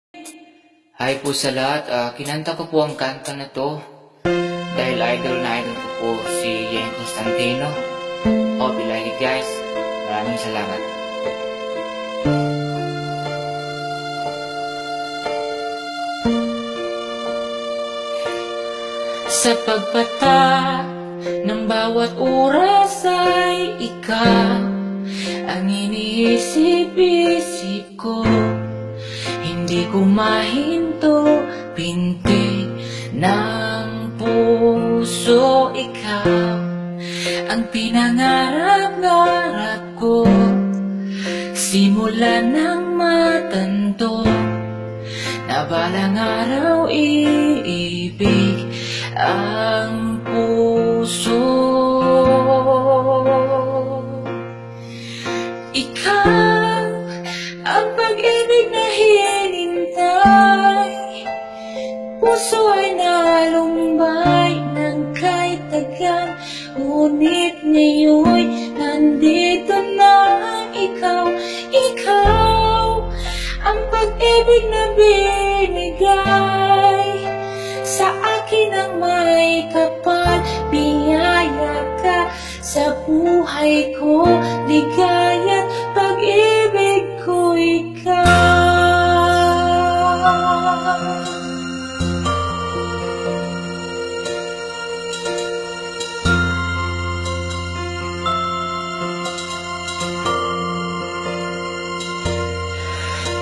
Hi po sa lahat, kinanta ko po ang kanta na to dahil idol ko po si Yen Constantino. Hope you like it guys. Maraming salamat. Sa pagpata ng bawat oras ay ikaw ang iniisip-isip ko. Hindi ko mahinto, pintig ng puso, ikaw ang pinangarap-ngarap ko. Simula ng matanto na balang araw iibig ang puso. Ikaw ang pag-ibig na hinintay, puso ay nalumbay ng kahit tagal. Ngunit ngayon'y nandito na ikaw. Ikaw ang pag-ibig na binigay sa akin ang may kapal. Biyaya ka sa buhay ko, ligaya't pag-ibig ko ikaw.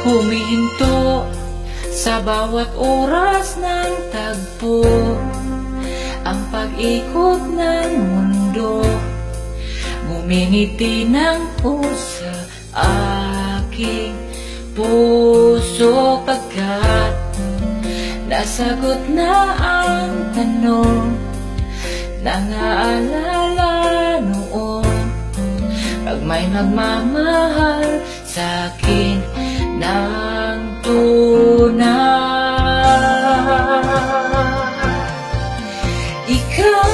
Humihinto sa bawat oras ng tagpo ang pag-ikot ng mundo. Ngumingiti ng pusa aking puso pagkat nasagot na ang tanong nangaalala noon. Pag may magmamahal sa'kin ng tunay, ikaw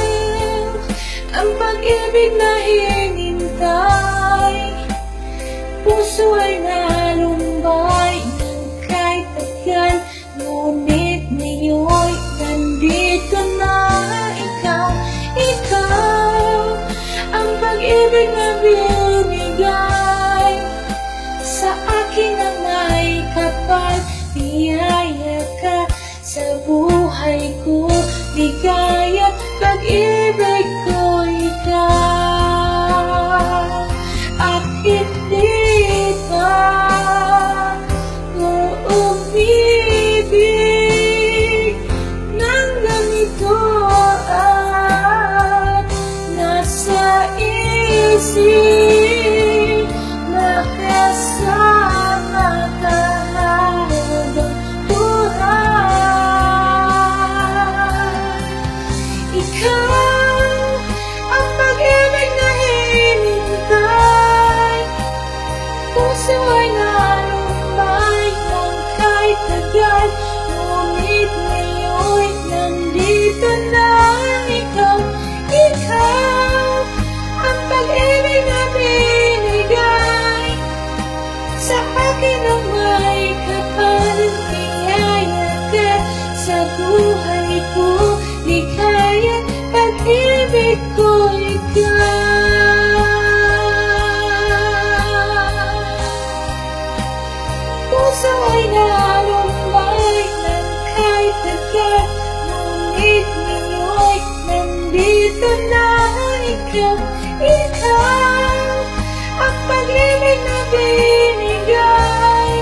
ang pag-ibig na hinintay, puso ay nalumbay ng kahit tagal. Ngunit ngayon'y nandito na ikaw. Ikaw ang pag-ibig na binigay sa akin ang may kapal. Biyaya ka sa buhay ko, ligaya't pag-ibig ko ikaw. At hindi pa ko umibig ng ganito at nasa isip na kasama ka habang buhay. Ikaw ang pag-ibig na hinintay, puso ay nalumbay ng kahit tagal. Ngunit ngayon'y nandito na ikaw. Ikaw ang pag-ibig na binigay sa akin ang may kapal. Biyaya ka sa buhay ko, ligaya't pag-ibig ko ikaw. Puso ay nalumbay ng kahit tagal. Ngunit ngayon'y nandito na ikaw. Ikaw ang pag-ibig na binigay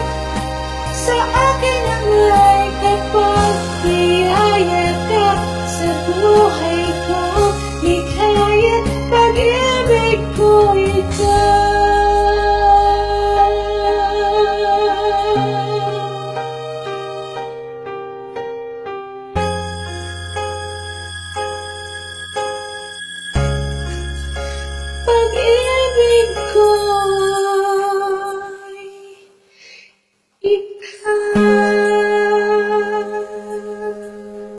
sa akin ang may kapal. Biyaya ka sa buhay ko, ligaya't pag-ibig ko ikaw.